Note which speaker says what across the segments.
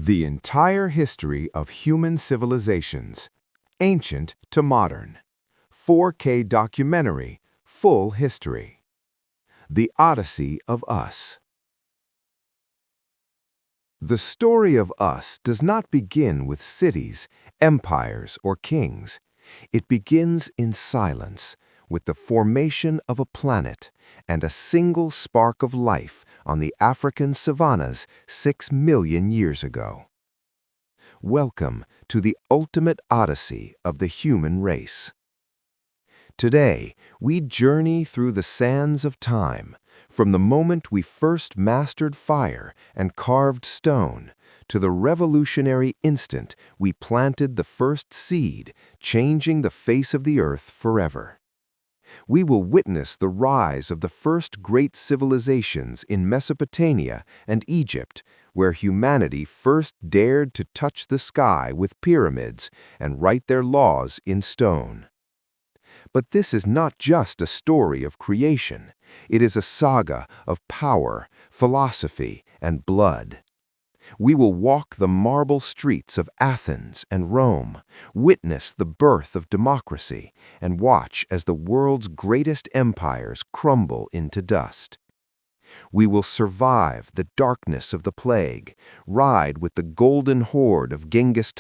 Speaker 1: The entire history of human civilizations, ancient to modern. 4K documentary, full history. The Odyssey of Us. The story of us does not begin with cities, empires, or kings. It begins in silence, with the formation of a planet and a single spark of life on the African savannahs 6 million years ago. Welcome to the ultimate odyssey of the human race. Today, we journey through the sands of time, from the moment we first mastered fire and carved stone, to the revolutionary instant we planted the first seed, changing the face of the earth forever. We will witness the rise of the first great civilizations in Mesopotamia and Egypt, where humanity first dared to touch the sky with pyramids and write their laws in stone. But this is not just a story of creation. It is a saga of power, philosophy, and blood. We will walk the marble streets of Athens and Rome, witness the birth of democracy, and watch as the world's greatest empires crumble into dust. We will survive the darkness of the plague, ride with the golden horde of Genghis,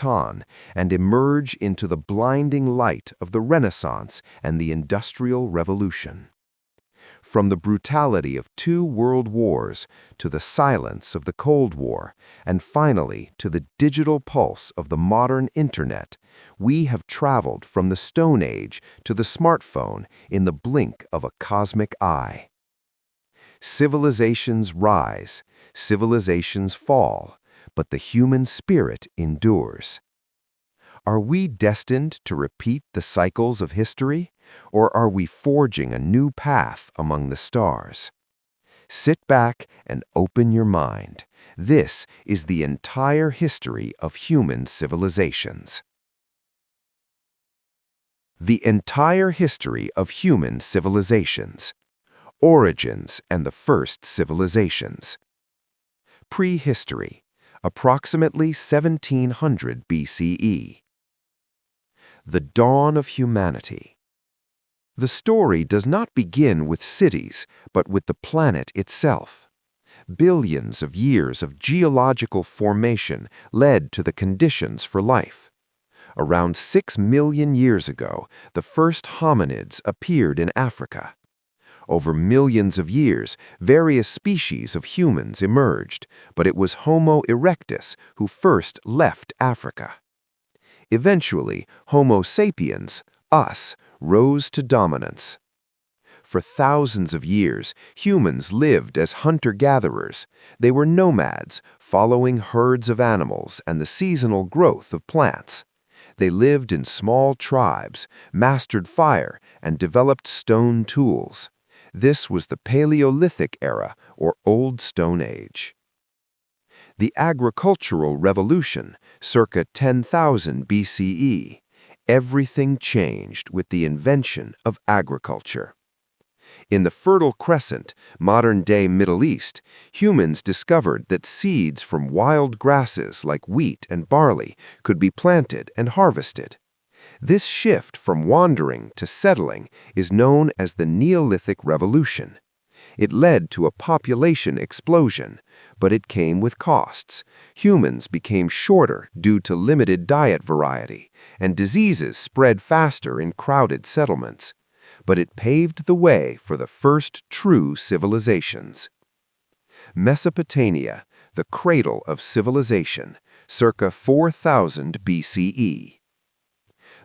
Speaker 1: and emerge into the blinding light of the Renaissance and the Industrial Revolution. From the brutality of 2 world wars to the silence of the Cold War, and finally to the digital pulse of the modern internet, we have traveled from the Stone Age to the smartphone in the blink of a cosmic eye. Civilizations rise, civilizations fall, but the human spirit endures. Are we destined to repeat the cycles of history, or are we forging a new path among the stars? Sit back and open your mind. This is the entire history of human civilizations. The entire history of human civilizations. Origins and the first civilizations. Prehistory, approximately 1700 BCE. The dawn of humanity. The story does not begin with cities, but with the planet itself. Billions of years of geological formation led to the conditions for life. Around 6 million years ago, the first hominids appeared in Africa. Over millions of years, various species of humans emerged, but it was Homo erectus who first left Africa. Eventually, Homo sapiens, us, rose to dominance. For thousands of years, humans lived as hunter-gatherers. They were nomads, following herds of animals and the seasonal growth of plants. They lived in small tribes, mastered fire, and developed stone tools. This was the Paleolithic era, or Old Stone Age. The Agricultural Revolution, circa 10,000 BCE. Everything changed with the invention of agriculture. In the Fertile Crescent, modern-day Middle East, humans discovered that seeds from wild grasses like wheat and barley could be planted and harvested. This shift from wandering to settling is known as the Neolithic Revolution. It led to a population explosion, but it came with costs. Humans became shorter due to limited diet variety, and diseases spread faster in crowded settlements. But it paved the way for the first true civilizations. Mesopotamia, the cradle of civilization, circa 4000 BCE.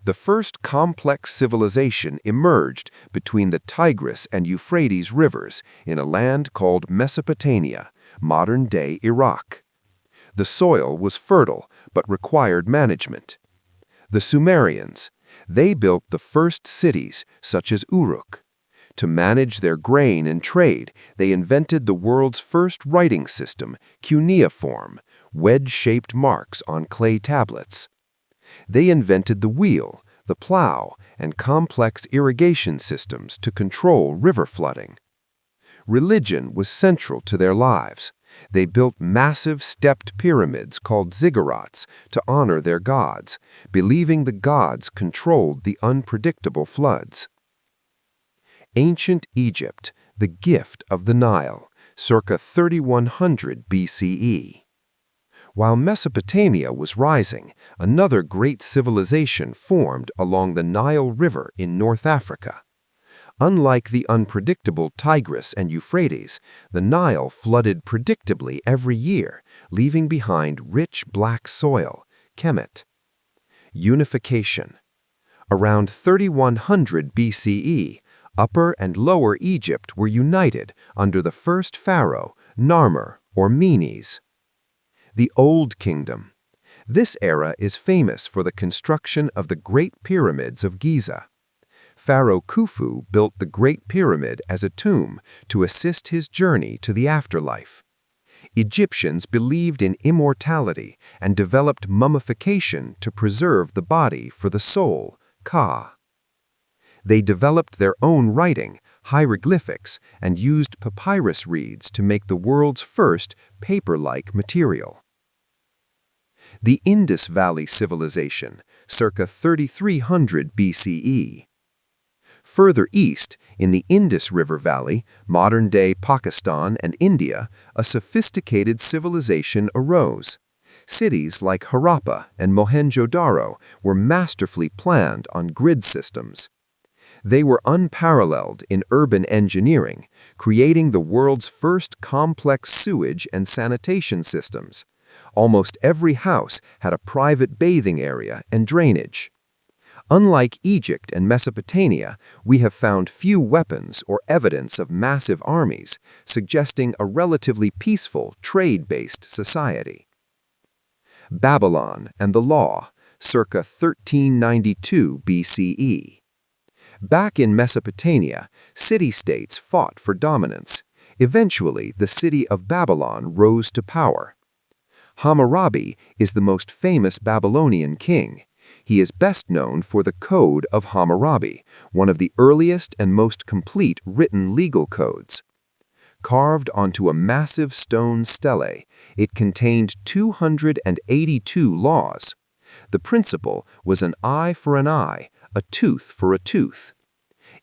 Speaker 1: The first complex civilization emerged between the Tigris and Euphrates rivers in a land called Mesopotamia, modern-day Iraq. The soil was fertile but required management. The Sumerians, they built the first cities, such as Uruk. To manage their grain and trade, they invented the world's first writing system, cuneiform, wedge-shaped marks on clay tablets. They invented the wheel, the plow, and complex irrigation systems to control river flooding. Religion was central to their lives. They built massive stepped pyramids called ziggurats to honor their gods, believing the gods controlled the unpredictable floods. Ancient Egypt, the gift of the Nile, circa 3100 BCE. While Mesopotamia was rising, another great civilization formed along the Nile River in North Africa. Unlike the unpredictable Tigris and Euphrates, the Nile flooded predictably every year, leaving behind rich black soil, Kemet. Unification. Around 3100 BCE, Upper and Lower Egypt were united under the first pharaoh, Narmer or Menes. The Old Kingdom. This era is famous for the construction of the Great Pyramids of Giza. Pharaoh Khufu built the Great Pyramid as a tomb to assist his journey to the afterlife. Egyptians believed in immortality and developed mummification to preserve the body for the soul, Ka. They developed their own writing, hieroglyphics, and used papyrus reeds to make the world's first paper-like material. The Indus Valley Civilization, circa 3300 BCE. Further east, in the Indus River Valley, modern-day Pakistan and India, a sophisticated civilization arose. Cities like Harappa and Mohenjo-Daro were masterfully planned on grid systems. They were unparalleled in urban engineering, creating the world's first complex sewage and sanitation systems. Almost every house had a private bathing area and drainage. Unlike Egypt and Mesopotamia, we have found few weapons or evidence of massive armies, suggesting a relatively peaceful, trade-based society. Babylon and the Law, circa 1392 BCE. Back in Mesopotamia, city-states fought for dominance. Eventually, the city of Babylon rose to power. Hammurabi is the most famous Babylonian king. He is best known for the Code of Hammurabi, one of the earliest and most complete written legal codes. Carved onto a massive stone stele, it contained 282 laws. The principle was an eye for an eye, a tooth for a tooth.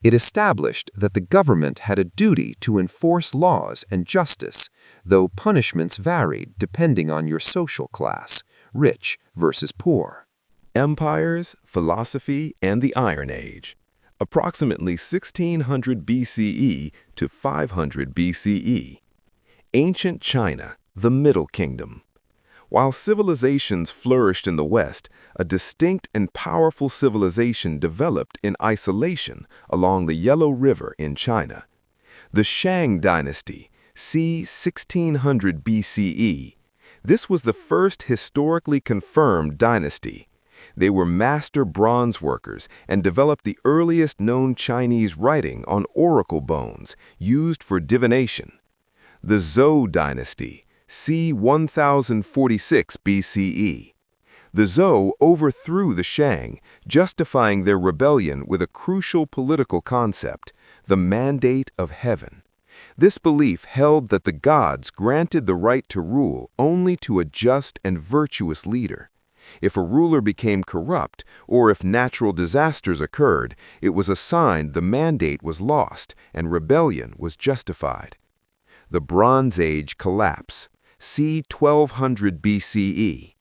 Speaker 1: It established that the government had a duty to enforce laws and justice, though punishments varied depending on your social class, rich versus poor.
Speaker 2: Empires, Philosophy, and the Iron Age. Approximately 1600 BCE to 500 BCE. Ancient China, the Middle Kingdom. While civilizations flourished in the West, a distinct and powerful civilization developed in isolation along the Yellow River in China. The Shang Dynasty, c. 1600 BCE. This was the first historically confirmed dynasty. They were master bronze workers and developed the earliest known Chinese writing on oracle bones used for divination. The Zhou Dynasty, c. 1046 BCE. The Zhou overthrew the Shang, justifying their rebellion with a crucial political concept, the mandate of heaven. This belief held that the gods granted the right to rule only to a just and virtuous leader. If a ruler became corrupt, or if natural disasters occurred, it was a sign the mandate was lost and rebellion was justified. The Bronze Age collapse, c. 1200 BCE.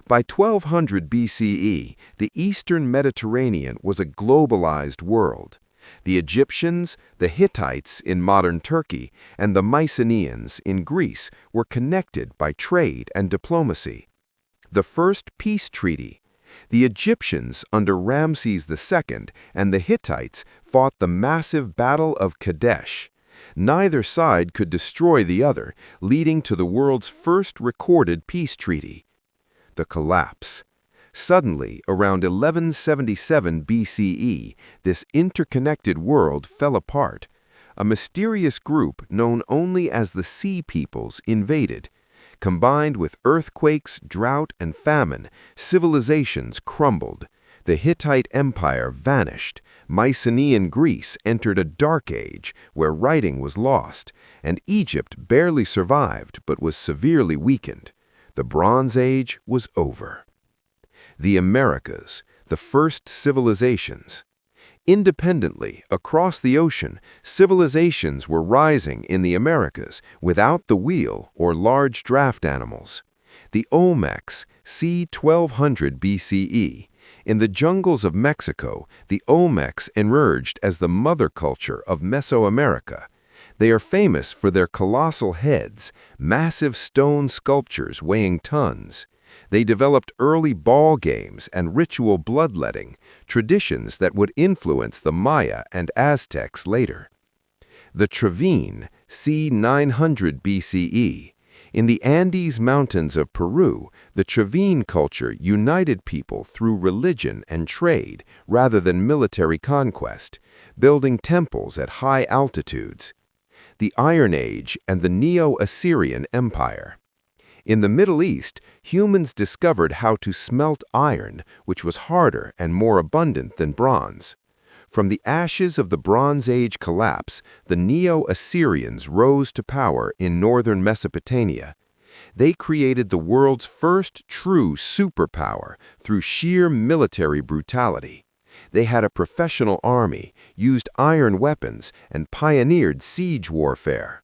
Speaker 2: By 1200 BCE, the Eastern Mediterranean was a globalized world. The Egyptians, the Hittites in modern Turkey, and the Mycenaeans in Greece were connected by trade and diplomacy. The first peace treaty. The Egyptians under Ramses II and the Hittites fought the massive Battle of Kadesh. Neither side could destroy the other, leading to the world's first recorded peace treaty. The collapse. Suddenly, around 1177 BCE, this interconnected world fell apart. A mysterious group known only as the Sea Peoples invaded. Combined with earthquakes, drought, and famine, civilizations crumbled.
Speaker 1: The Hittite Empire vanished. Mycenaean Greece entered a dark age where writing was lost, and Egypt barely survived but was severely weakened. The Bronze Age was over. The Americas, the first civilizations. Independently, across the ocean, civilizations were rising in the Americas without the wheel or large draft animals. The Olmecs, c. 1200 BCE. In the jungles of Mexico, the Olmecs emerged as the mother culture of Mesoamerica. They are famous for their colossal heads, massive stone sculptures weighing tons. They developed early ball games and ritual bloodletting, traditions that would influence the Maya and Aztecs later. The Trevene, c. 900 BCE. In the Andes Mountains of Peru, the Trevene culture united people through religion and trade rather than military conquest, building temples at high altitudes. The Iron Age and the Neo-Assyrian Empire. In the Middle East, humans discovered how to smelt iron, which was harder and more abundant than bronze. From the ashes of the Bronze Age collapse, the Neo-Assyrians rose to power in northern Mesopotamia. They created the world's first true superpower through sheer military brutality. They had a professional army, used iron weapons, and pioneered siege warfare.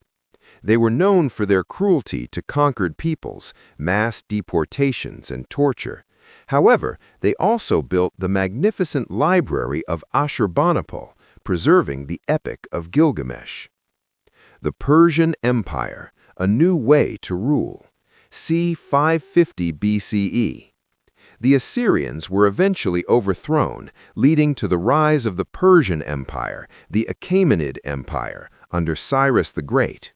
Speaker 1: They were known for their cruelty to conquered peoples, mass deportations, and torture. However, they also built the magnificent library of Ashurbanipal, preserving the Epic of Gilgamesh. The Persian Empire, a new way to rule. c. 550 BCE. The Assyrians were eventually overthrown, leading to the rise of the Persian Empire, the Achaemenid Empire, under Cyrus the Great.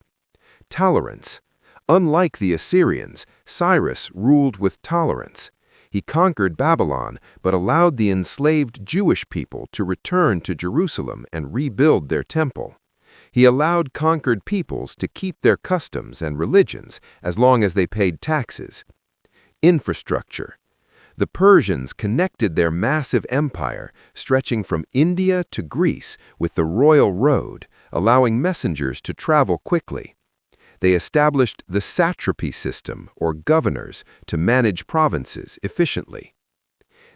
Speaker 1: Tolerance. Unlike the Assyrians, Cyrus ruled with tolerance. He conquered Babylon, but allowed the enslaved Jewish people to return to Jerusalem and rebuild their temple. He allowed conquered peoples to keep their customs and religions as long as they paid taxes. Infrastructure. The Persians connected their massive empire, stretching from India to Greece, with the royal road, allowing messengers to travel quickly. They established the satrapy system, or governors, to manage provinces efficiently.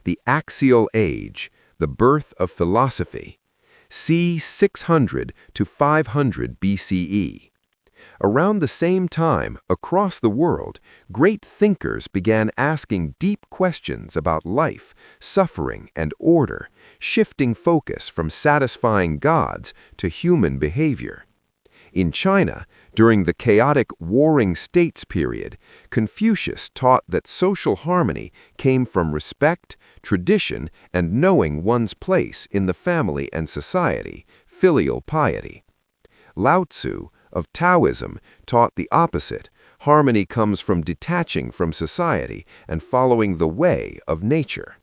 Speaker 1: The Axial Age, the birth of philosophy, c. 600 to 500 BCE. Around the same time, across the world, great thinkers began asking deep questions about life, suffering, and order, shifting focus from satisfying gods to human behavior. In China, during the chaotic Warring States period, Confucius taught that social harmony came from respect, tradition, and knowing one's place in the family and society, filial piety. Lao Tzu, of Taoism, taught the opposite. Harmony comes from detaching from society and following the way of nature.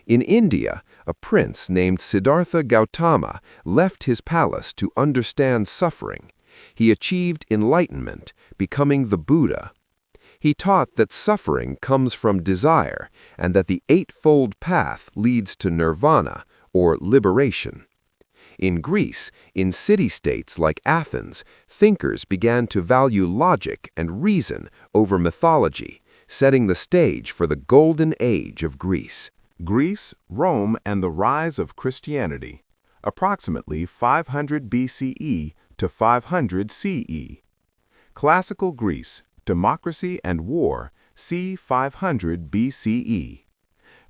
Speaker 1: In India, a prince named Siddhartha Gautama left his palace to understand suffering. He achieved enlightenment, becoming the Buddha. He taught that suffering comes from desire and that the eightfold path leads to nirvana, or liberation. In Greece, in city-states like Athens, thinkers began to value logic and reason over mythology, setting the stage for the Golden Age of Greece.
Speaker 2: Greece, Rome, and the rise of Christianity, approximately 500 BCE to 500 CE. Classical Greece, democracy and war, c. 500 BCE.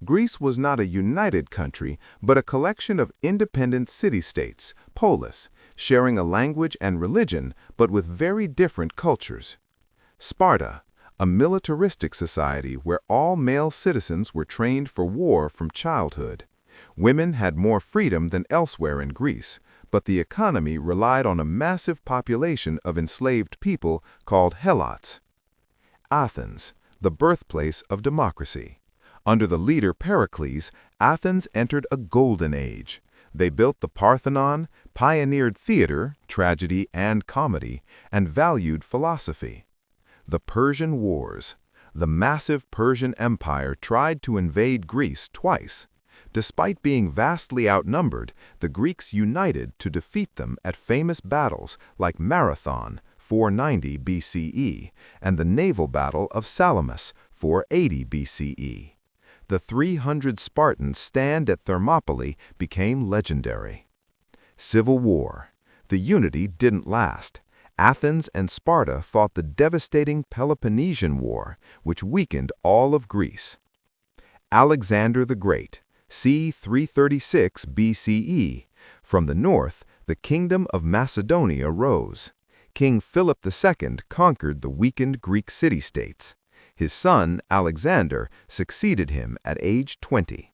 Speaker 2: Greece was not a united country, but a collection of independent city-states, polis, sharing a language and religion, but with very different cultures. Sparta, a militaristic society where all male citizens were trained for war from childhood. Women had more freedom than elsewhere in Greece, but the economy relied on a massive population of enslaved people called helots. Athens, the birthplace of democracy. Under the leader Pericles, Athens entered a golden age. They built the Parthenon, pioneered theater, tragedy, and comedy, and valued philosophy. The Persian Wars. The massive Persian Empire tried to invade Greece twice.
Speaker 1: Despite being vastly outnumbered, the Greeks united to defeat them at famous battles like Marathon, 490 BCE, and the naval battle of Salamis, 480 BCE. The 300 Spartans' stand at Thermopylae became legendary. Civil War. The unity didn't last. Athens and Sparta fought the devastating Peloponnesian War, which weakened all of Greece. Alexander the Great, c. 336 BCE. From the north, the kingdom of Macedonia rose. King Philip II conquered the weakened Greek city-states. His son, Alexander, succeeded him at age 20.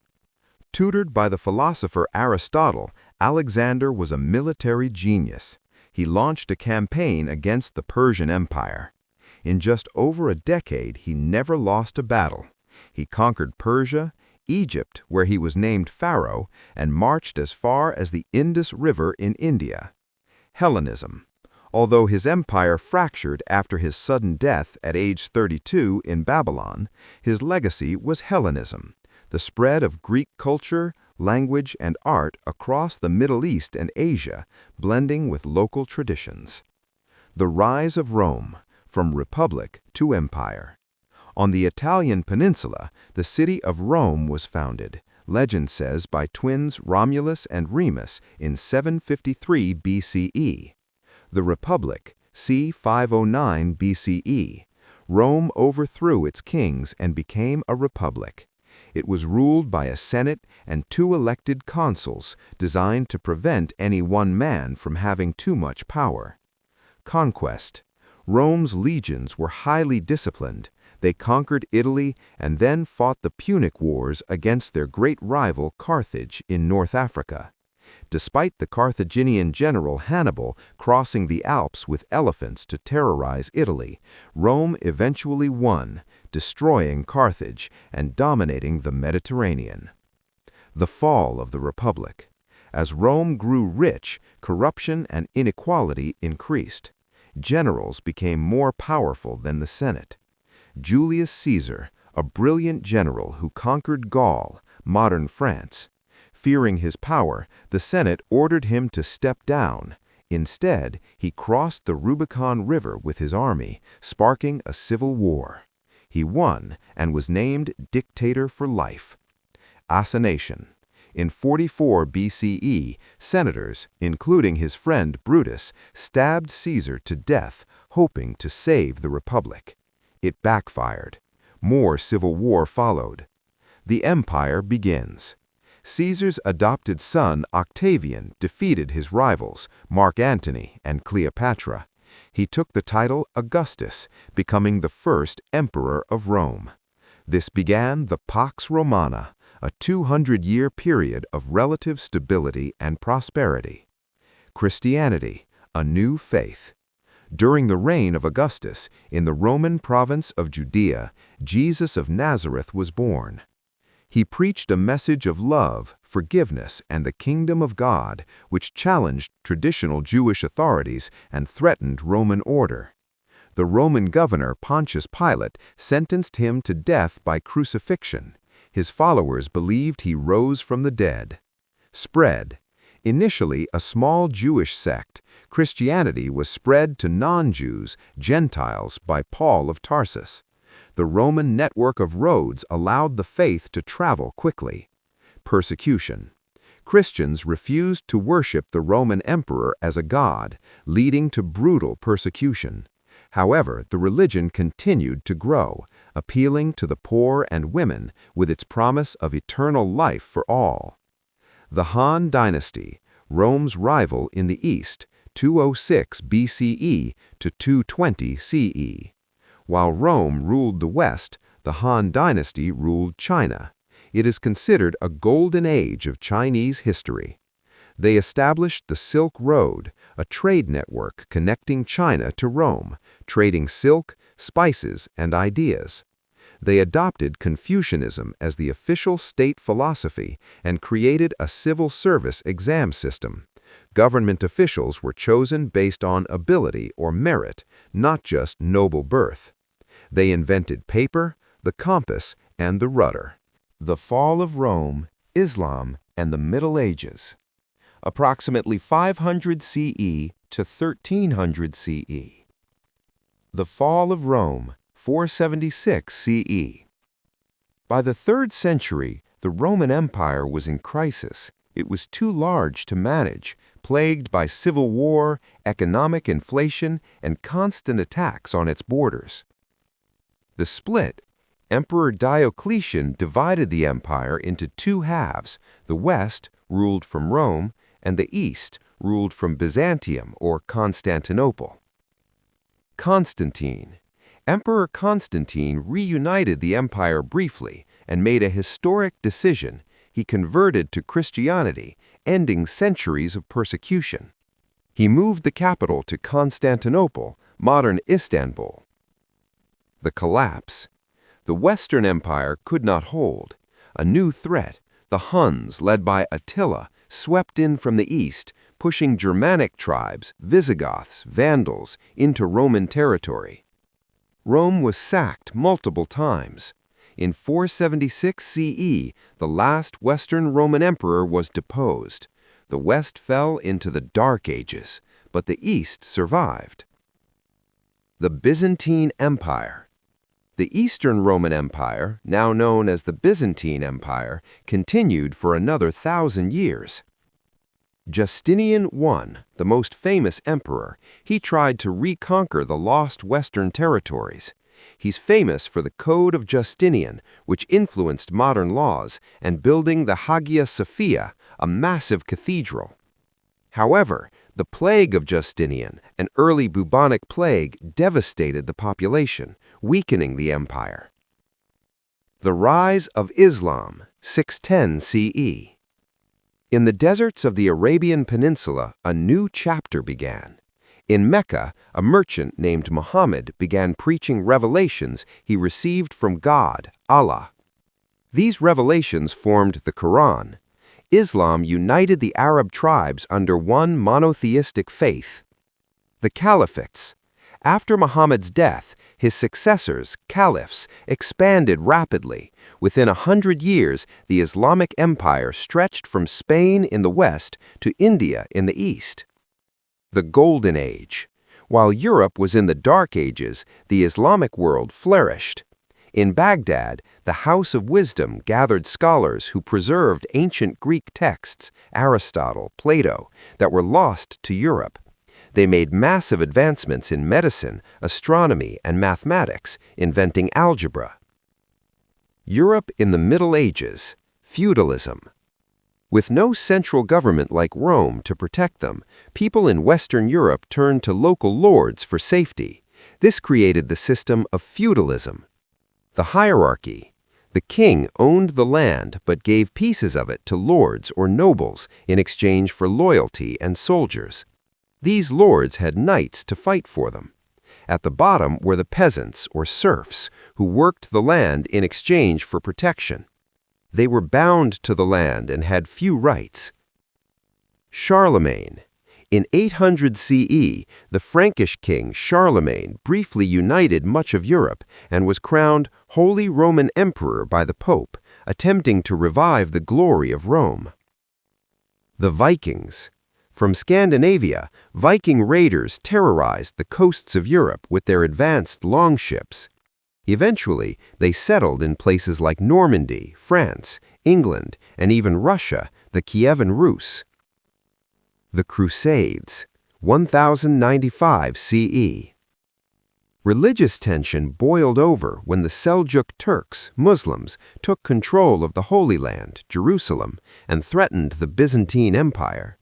Speaker 1: Tutored by the philosopher Aristotle, Alexander was a military genius. He launched a campaign against the Persian Empire. In just over a decade, he never lost a battle. He conquered Persia, Egypt, where he was named Pharaoh, and marched as far as the Indus River in India. Hellenism. Although his empire fractured after his sudden death at age 32 in Babylon, his legacy was Hellenism, the spread of Greek culture, language, and art across the Middle East and Asia, blending with local traditions. The rise of Rome, from republic to empire. On the Italian peninsula, the city of Rome was founded, legend says, by twins Romulus and Remus in 753 BCE. The Republic, c. 509 BCE. Rome overthrew its kings and became a republic. It was ruled by a senate and 2 elected consuls, designed to prevent any one man from having too much power. Conquest. Rome's legions were highly disciplined. They conquered Italy and then fought the Punic Wars against their great rival Carthage in North Africa. Despite the Carthaginian general Hannibal crossing the Alps with elephants to terrorize Italy, Rome eventually won, destroying Carthage and dominating the Mediterranean. The fall of the Republic. As Rome grew rich, corruption and inequality increased. Generals became more powerful than the Senate. Julius Caesar, a brilliant general who conquered Gaul, modern France. Fearing his power, the Senate ordered him to step down. Instead, he crossed the Rubicon River with his army, sparking a civil war. He won and was named dictator for life. Assassination. In 44 BCE, senators, including his friend Brutus, stabbed Caesar to death, hoping to save the Republic. It backfired. More civil war followed. The empire begins. Caesar's adopted son Octavian defeated his rivals, Mark Antony and Cleopatra. He took the title Augustus, becoming the first emperor of Rome. This began the Pax Romana, a 200-year period of relative stability and prosperity. Christianity, a new faith. During the reign of Augustus, in the Roman province of Judea, Jesus of Nazareth was born. He preached a message of love, forgiveness, and the kingdom of God, which challenged traditional Jewish authorities and threatened Roman order. The Roman governor Pontius Pilate sentenced him to death by crucifixion. His followers believed he rose from the dead. Spread. Initially a small Jewish sect, Christianity was spread to non-Jews, Gentiles, by Paul of Tarsus. The Roman network of roads allowed the faith to travel quickly. Persecution. Christians refused to worship the Roman emperor as a god, leading to brutal persecution. However, the religion continued to grow, appealing to the poor and women with its promise of eternal life for all. The Han Dynasty, Rome's rival in the East, 206 BCE to 220 CE. While Rome ruled the West, the Han Dynasty ruled China. It is considered a golden age of Chinese history. They established the Silk Road, a trade network connecting China to Rome, trading silk, spices, and ideas. They adopted Confucianism as the official state philosophy and created a civil service exam system. Government officials were chosen based on ability or merit, not just noble birth. They invented paper, the compass, and the rudder. The fall of Rome, Islam and the Middle Ages, approximately 500 CE to 1300 CE. The fall of Rome, 476 CE. By the 3rd century, the Roman Empire was in crisis. It was too large to manage, plagued by civil war, economic inflation, and constant attacks on its borders. The split, Emperor Diocletian divided the empire into 2 halves, the west, ruled from Rome, and the east, ruled from Byzantium or Constantinople. Constantine. Emperor Constantine reunited the empire briefly and made a historic decision. He converted to Christianity, ending centuries of persecution. He moved the capital to Constantinople, modern Istanbul. The collapse. The Western Empire could not hold. A new threat, the Huns, led by Attila, swept in from the east, pushing Germanic tribes, Visigoths, Vandals, into Roman territory. Rome was sacked multiple times. In 476 CE, the last Western Roman emperor was deposed. The West fell into the Dark Ages, but the East survived. The Byzantine Empire. The Eastern Roman Empire, now known as the Byzantine Empire, continued for another 1,000 years. Justinian I, the most famous emperor, he tried to reconquer the lost Western territories. He's famous for the Code of Justinian, which influenced modern laws, and building the Hagia Sophia, a massive cathedral. However, the plague of Justinian, an early bubonic plague, devastated the population, weakening the empire. The rise of Islam, 610 CE. In the deserts of the Arabian Peninsula, a new chapter began. In Mecca, a merchant named Muhammad began preaching revelations he received from God, Allah. These revelations formed the Quran. Islam united the Arab tribes under one monotheistic faith. The Caliphates. After Muhammad's death, his successors, caliphs, expanded rapidly. Within 100 years, the Islamic Empire stretched from Spain in the west to India in the east. The Golden Age. While Europe was in the Dark Ages, the Islamic world flourished. In Baghdad, the House of Wisdom gathered scholars who preserved ancient Greek texts, Aristotle, Plato, that were lost to Europe. They made massive advancements in medicine, astronomy, and mathematics, inventing algebra. Europe in the Middle Ages. Feudalism. With no central government like Rome to protect them, people in Western Europe turned to local lords for safety. This created the system of feudalism. The hierarchy. The king owned the land but gave pieces of it to lords or nobles in exchange for loyalty and soldiers. These lords had knights to fight for them. At the bottom were the peasants or serfs who worked the land in exchange for protection. They were bound to the land and had few rights. Charlemagne. In 800 CE, the Frankish king Charlemagne briefly united much of Europe and was crowned Holy Roman Emperor by the Pope, attempting to revive the glory of Rome. The Vikings. From Scandinavia, Viking raiders terrorized the coasts of Europe with their advanced longships. Eventually, they settled in places like Normandy, France, England, and even Russia, the Kievan Rus. The Crusades, 1095 CE. Religious tension boiled over when the Seljuk Turks, Muslims, took control of the Holy Land, Jerusalem, and threatened the Byzantine Empire.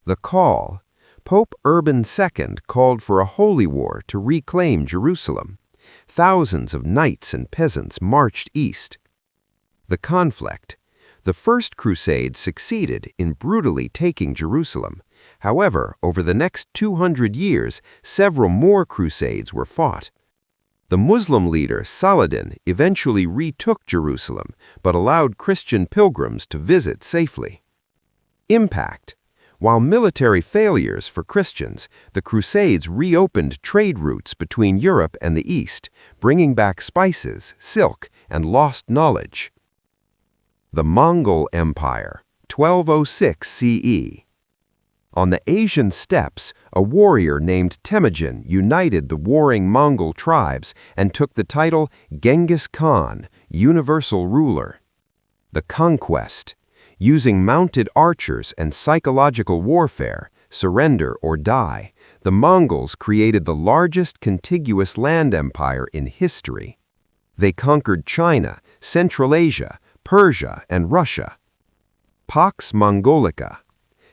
Speaker 1: The Call. Pope Urban II called for a holy war to reclaim Jerusalem. Thousands of knights and peasants marched east. The Conflict. The First Crusade succeeded in brutally taking Jerusalem. However, over the next 200 years, several more crusades were fought. The Muslim leader Saladin eventually retook Jerusalem, but allowed Christian pilgrims to visit safely. Impact. While military failures for Christians, the Crusades reopened trade routes between Europe and the East, bringing back spices, silk, and lost knowledge. The Mongol Empire, 1206 CE. On the Asian steppes, a warrior named Temujin united the warring Mongol tribes and took the title Genghis Khan, universal ruler. The Conquest. Using mounted archers and psychological warfare, surrender or die, the Mongols created the largest contiguous land empire in history. They conquered China, Central Asia, Persia, and Russia. Pax Mongolica.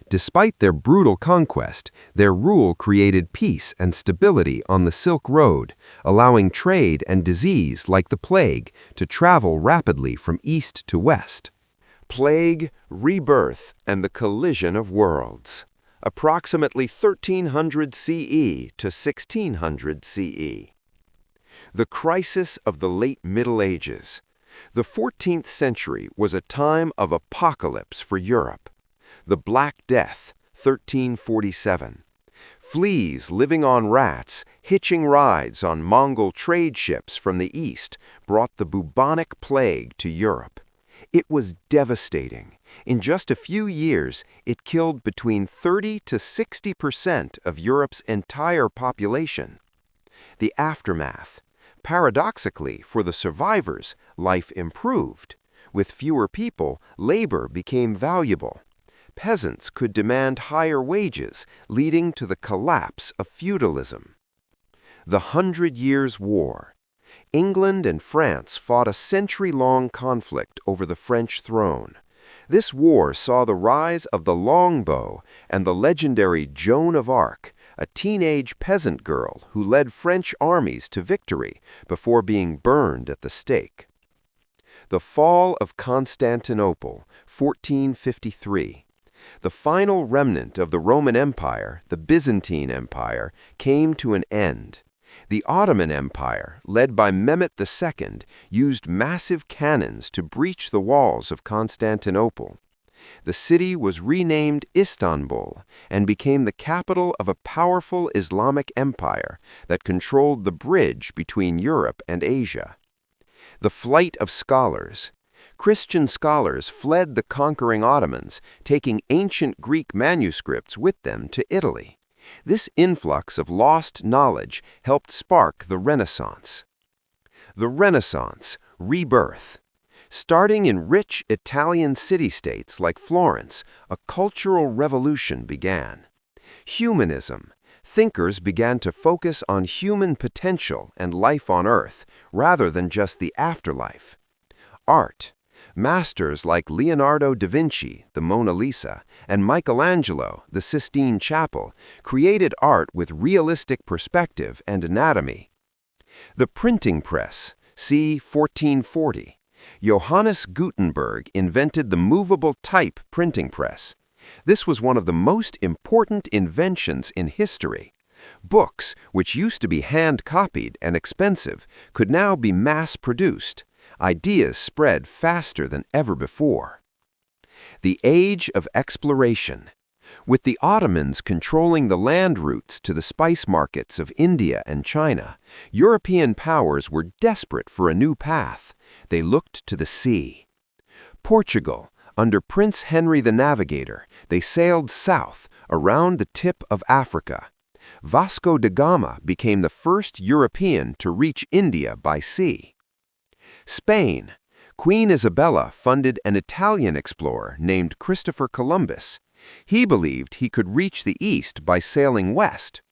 Speaker 1: Despite their brutal conquest, their rule created peace and stability on the Silk Road, allowing trade and disease like the plague to travel rapidly from east to west. Plague, rebirth, and the collision of worlds. Approximately 1300 CE to 1600 CE. The crisis of the late Middle Ages. The 14th century was a time of apocalypse for Europe. The Black Death, 1347. Fleas living on rats, hitching rides on Mongol trade ships from the east brought the bubonic plague to Europe. It was devastating. In just a few years, it killed between 30 to 60% of Europe's entire population. The aftermath. Paradoxically, for the survivors, life improved. With fewer people, labor became valuable. Peasants could demand higher wages, leading to the collapse of feudalism. The 100 Years' War. England and France fought a century-long conflict over the French throne. This war saw the rise of the longbow and the legendary Joan of Arc, a teenage peasant girl who led French armies to victory before being burned at the stake. The fall of Constantinople, 1453. The final remnant of the Roman Empire, the Byzantine Empire, came to an end. The Ottoman Empire, led by Mehmet II, used massive cannons to breach the walls of Constantinople. The city was renamed Istanbul and became the capital of a powerful Islamic empire that controlled the bridge between Europe and Asia. The flight of scholars. Christian scholars fled the conquering Ottomans, taking ancient Greek manuscripts with them to Italy. This influx of lost knowledge helped spark the Renaissance. The Renaissance, rebirth. Starting in rich Italian city-states like Florence, a cultural revolution began. Humanism. Thinkers began to focus on human potential and life on Earth, rather than just the afterlife. Art. Masters like Leonardo da Vinci, the Mona Lisa, and Michelangelo, the Sistine Chapel, created art with realistic perspective and anatomy. The printing press, c. 1440. Johannes Gutenberg invented the movable type printing press. This was one of the most important inventions in history. Books, which used to be hand-copied and expensive, could now be mass-produced. Ideas spread faster than ever before. The Age of Exploration. With the Ottomans controlling the land routes to the spice markets of India and China, European powers were desperate for a new path. They looked to the sea. Portugal. Under Prince Henry the Navigator, they sailed south, around the tip of Africa. Vasco da Gama became the first European to reach India by sea. Spain. Queen Isabella funded an Italian explorer named Christopher Columbus. He believed he could reach the east by sailing west.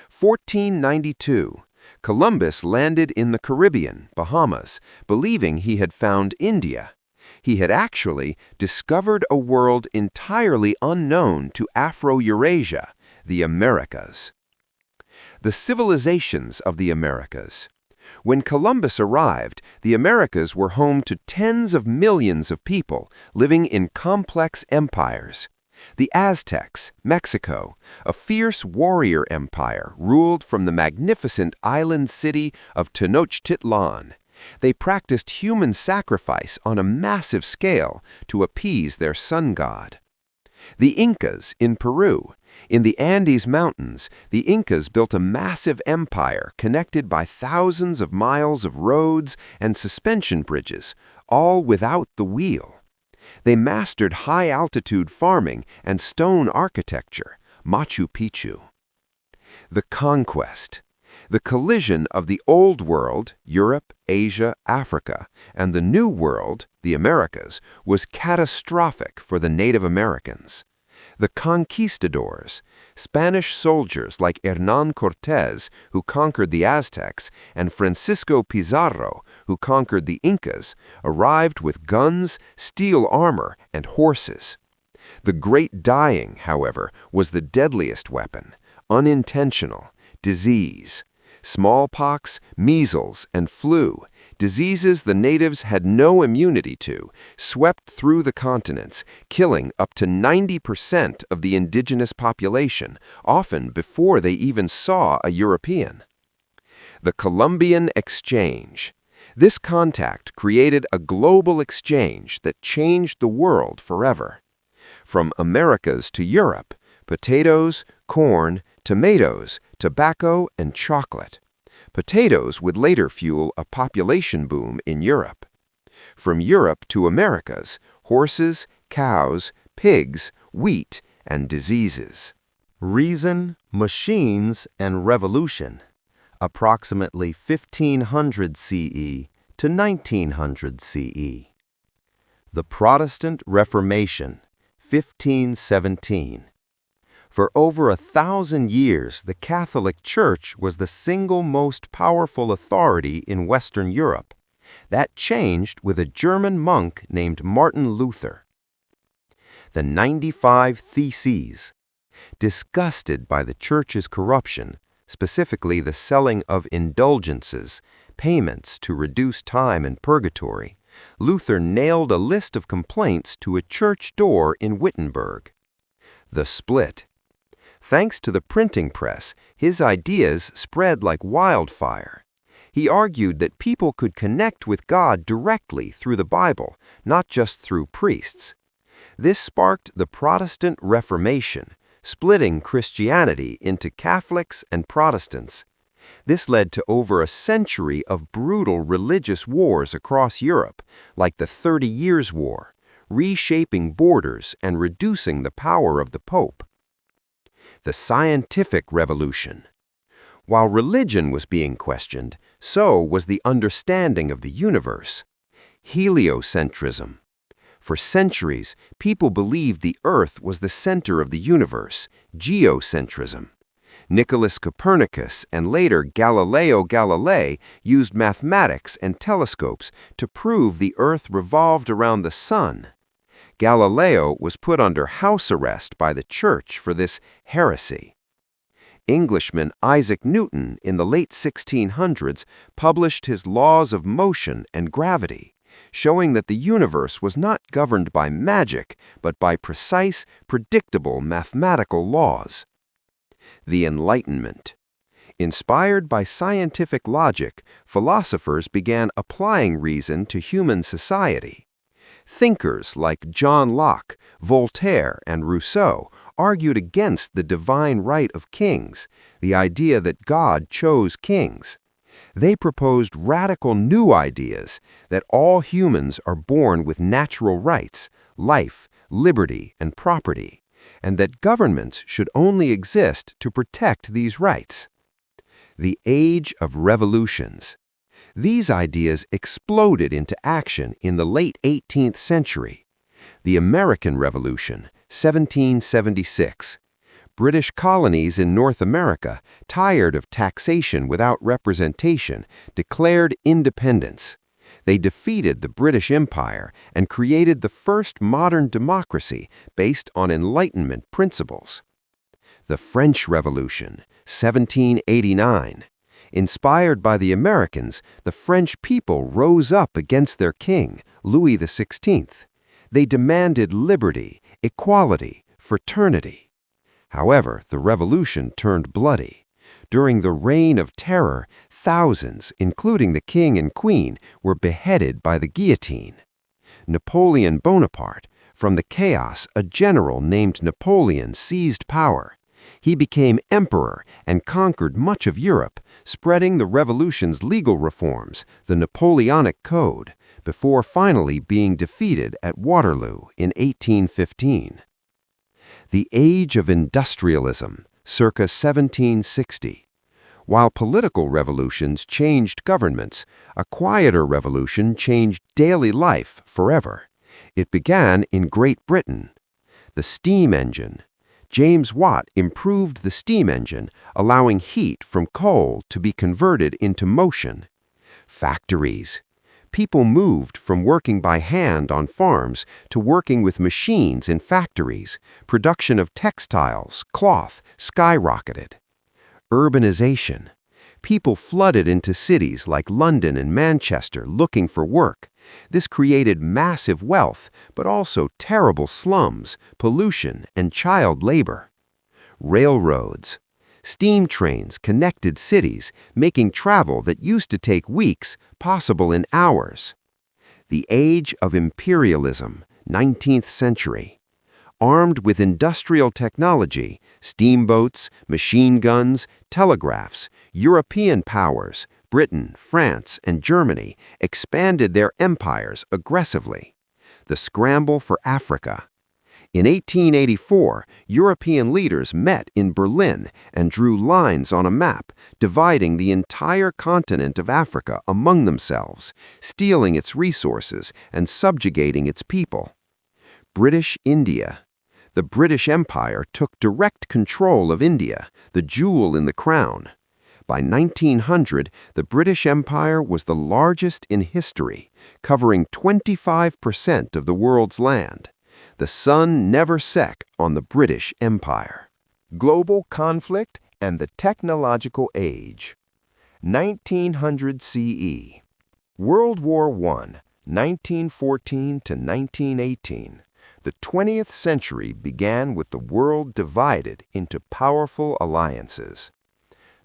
Speaker 1: 1492. Columbus landed in the Caribbean, Bahamas, believing he had found India. He had actually discovered a world entirely unknown to Afro-Eurasia, the Americas. The civilizations of the Americas. When Columbus arrived, the Americas were home to tens of millions of people living in complex empires. The Aztecs, Mexico, a fierce warrior empire ruled from the magnificent island city of Tenochtitlan. They practiced human sacrifice on a massive scale to appease their sun god. The Incas in Peru. In the Andes Mountains, the Incas built a massive empire connected by thousands of miles of roads and suspension bridges, all without the wheel. They mastered high-altitude farming and stone architecture, Machu Picchu. The conquest. The collision of the Old World, Europe, Asia, Africa, and the New World, the Americas, was catastrophic for the Native Americans. The conquistadors, Spanish soldiers like Hernán Cortés, who conquered the Aztecs, and Francisco Pizarro, who conquered the Incas, arrived with guns, steel armor, and horses. The Great Dying, however, was the deadliest weapon, unintentional, disease. Smallpox, measles, and flu, diseases the natives had no immunity to, swept through the continents, killing up to 90% of the indigenous population, often before they even saw a European. The Columbian Exchange. This contact created a global exchange that changed the world forever. From Americas to Europe, potatoes, corn, tomatoes, tobacco, and chocolate. Potatoes would later fuel a population boom in Europe. From Europe to Americas, horses, cows, pigs, wheat, and diseases. Reason, machines, and revolution. Approximately 1500 CE to 1900 CE. The Protestant Reformation, 1517. For over 1,000 years, the Catholic Church was the single most powerful authority in Western Europe. That changed with a German monk named Martin Luther. The 95 Theses. Disgusted by the Church's corruption, specifically the selling of indulgences, payments to reduce time in purgatory, Luther nailed a list of complaints to a church door in Wittenberg. The Split. Thanks to the printing press, his ideas spread like wildfire. He argued that people could connect with God directly through the Bible, not just through priests. This sparked the Protestant Reformation, splitting Christianity into Catholics and Protestants. This led to over a century of brutal religious wars across Europe, like the 30 Years' War, reshaping borders and reducing the power of the Pope. The Scientific Revolution. While religion was being questioned, so was the understanding of the universe. Heliocentrism. For centuries, people believed the Earth was the center of the universe, geocentrism. Nicholas Copernicus and later Galileo Galilei used mathematics and telescopes to prove the Earth revolved around the sun. Galileo was put under house arrest by the Church for this heresy. Englishman Isaac Newton in the late 1600s published his Laws of Motion and Gravity, showing that the universe was not governed by magic, but by precise, predictable mathematical laws. The Enlightenment. Inspired by scientific logic, philosophers began applying reason to human society. Thinkers like John Locke, Voltaire, and Rousseau argued against the divine right of kings, the idea that God chose kings. They proposed radical new ideas that all humans are born with natural rights, life, liberty, and property, and that governments should only exist to protect these rights. The Age of Revolutions. These ideas exploded into action in the late 18th century. The American Revolution, 1776. British colonies in North America, tired of taxation without representation, declared independence. They defeated the British Empire and created the first modern democracy based on Enlightenment principles. The French Revolution, 1789. Inspired by the Americans, the French people rose up against their king, Louis XVI. They demanded liberty, equality, fraternity. However, the revolution turned bloody. During the Reign of Terror, thousands, including the king and queen, were beheaded by the guillotine. Napoleon Bonaparte. From the chaos, a general named Napoleon seized power. He became emperor and conquered much of Europe, spreading the revolution's legal reforms, the Napoleonic Code, before finally being defeated at Waterloo in 1815. The Age of Industrialism, circa 1760. While political revolutions changed governments, a quieter revolution changed daily life forever. It began in Great Britain. The steam engine. James Watt improved the steam engine, allowing heat from coal to be converted into motion. Factories. People moved from working by hand on farms to working with machines in factories. Production of textiles, cloth, skyrocketed. Urbanization. People flooded into cities like London and Manchester looking for work. This created massive wealth, but also terrible slums, pollution, and child labor. Railroads. Steam trains connected cities, making travel that used to take weeks possible in hours. The Age of Imperialism, 19th century. Armed with industrial technology, steamboats, machine guns, telegraphs, European powers, Britain, France, and Germany, expanded their empires aggressively. The scramble for Africa. In 1884, European leaders met in Berlin and drew lines on a map, dividing the entire continent of Africa among themselves, stealing its resources and subjugating its people. British India. The British Empire took direct control of India, the jewel in the crown. By 1900, the British Empire was the largest in history, covering 25% of the world's land. The sun never set on the British Empire.
Speaker 2: Global conflict and the technological age. 1900 CE. World War I, 1914 to 1918. The 20th century began with the world divided into powerful alliances.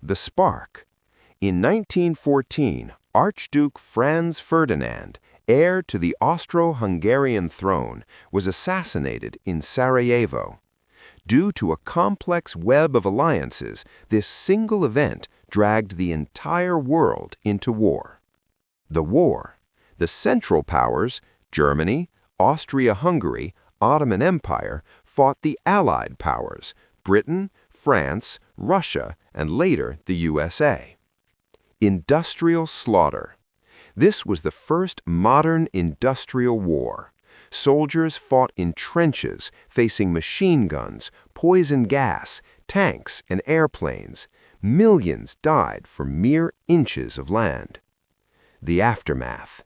Speaker 2: The spark. In 1914, Archduke Franz Ferdinand, heir to the Austro-Hungarian throne, was assassinated in Sarajevo. Due to a complex web of alliances, this single event dragged the entire world into war. The war. The Central Powers, Germany, Austria-Hungary, Ottoman Empire, fought the Allied powers, Britain, France, Russia, and later the USA. Industrial slaughter. This was the first modern industrial war. Soldiers fought in trenches, facing machine guns, poison gas, tanks, and airplanes. Millions died for mere inches of land. The aftermath.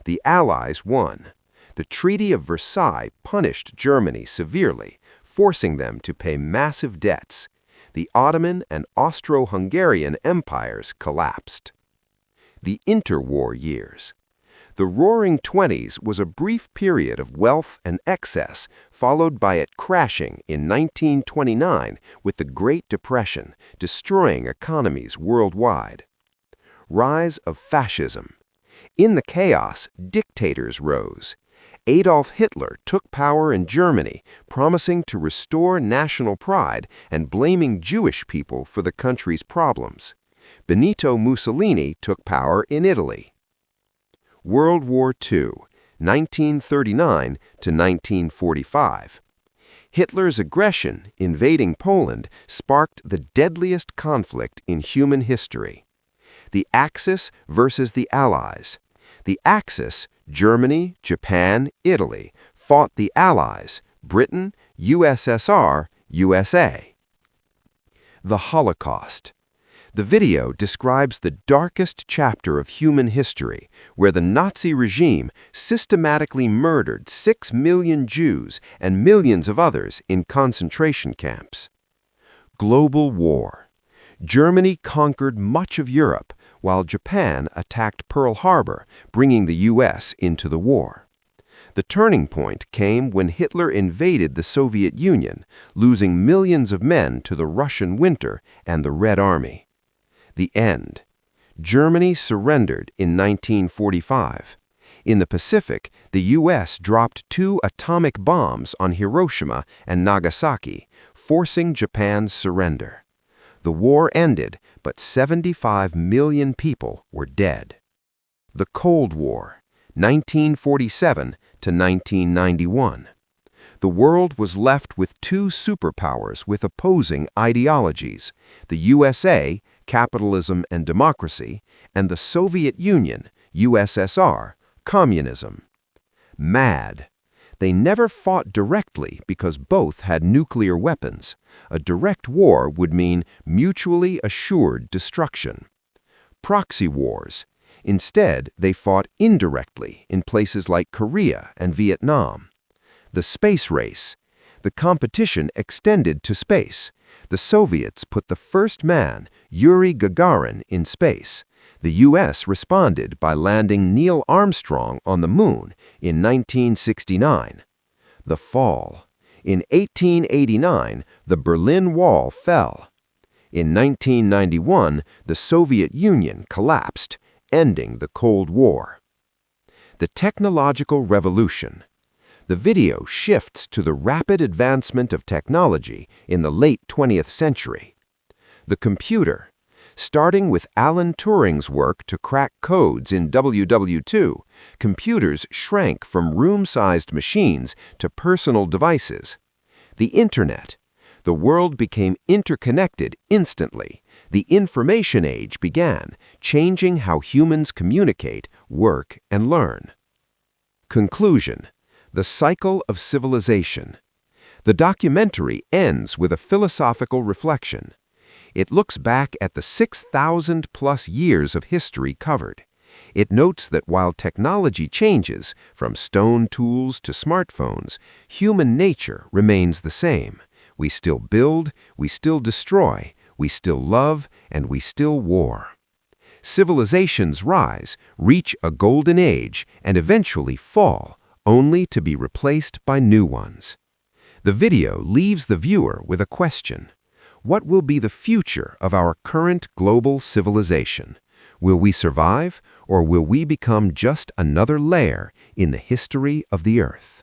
Speaker 2: The Allies won. The Treaty of Versailles punished Germany severely, forcing them to pay massive debts. The Ottoman and Austro-Hungarian empires collapsed. The interwar years. The Roaring Twenties was a brief period of wealth and excess, followed by it crashing in 1929 with the Great Depression, destroying economies worldwide. Rise of fascism. In the chaos, dictators rose. Adolf Hitler took power in Germany, promising to restore national pride and blaming Jewish people for the country's problems. Benito Mussolini took power in Italy. World War II, 1939 to 1945. Hitler's aggression, invading Poland, sparked the deadliest conflict in human history. The Axis versus the Allies. The Axis, Germany, Japan, Italy, fought the Allies, Britain, USSR, USA. The Holocaust. The video describes the darkest chapter of human history, where the Nazi regime systematically murdered 6 million Jews and millions of others in concentration camps. Global war. Germany conquered much of Europe, while Japan attacked Pearl Harbor, bringing the U.S. into the war. The turning point came when Hitler invaded the Soviet Union, losing millions of men to the Russian winter and the Red Army. The end. Germany surrendered in 1945. In the Pacific, the U.S. dropped 2 atomic bombs on Hiroshima and Nagasaki, forcing Japan's surrender. The war ended, but 75 million people were dead. The Cold War,
Speaker 1: 1947 to 1991. The world was left with two superpowers with opposing ideologies: the USA, capitalism and democracy, and the Soviet Union, USSR, communism. Mad. They never fought directly because both had nuclear weapons. A direct war would mean mutually assured destruction. Proxy wars. Instead, they fought indirectly in places like Korea and Vietnam. The space race. The competition extended to space. The Soviets put the first man, Yuri Gagarin, in space. The U.S. responded by landing Neil Armstrong on the moon in 1969. The fall. In 1889, the Berlin Wall fell. In 1991, the Soviet Union collapsed, ending the Cold War. The technological revolution. The video shifts to the rapid advancement of technology in the late 20th century. The computer. Starting with Alan Turing's work to crack codes in WW2, computers shrank from room-sized machines to personal devices. The Internet. The world became interconnected instantly. The information age began, changing how humans communicate, work, and learn. Conclusion. The cycle of civilization. The documentary ends with a philosophical reflection. It looks back at the 6,000-plus years of history covered. It notes that while technology changes, from stone tools to smartphones, human nature remains the same. We still build, we still destroy, we still love, and we still war. Civilizations rise, reach a golden age, and eventually fall, only to be replaced by new ones. The video leaves the viewer with a question. What will be the future of our current global civilization? Will we survive, or will we become just another layer in the history of the Earth?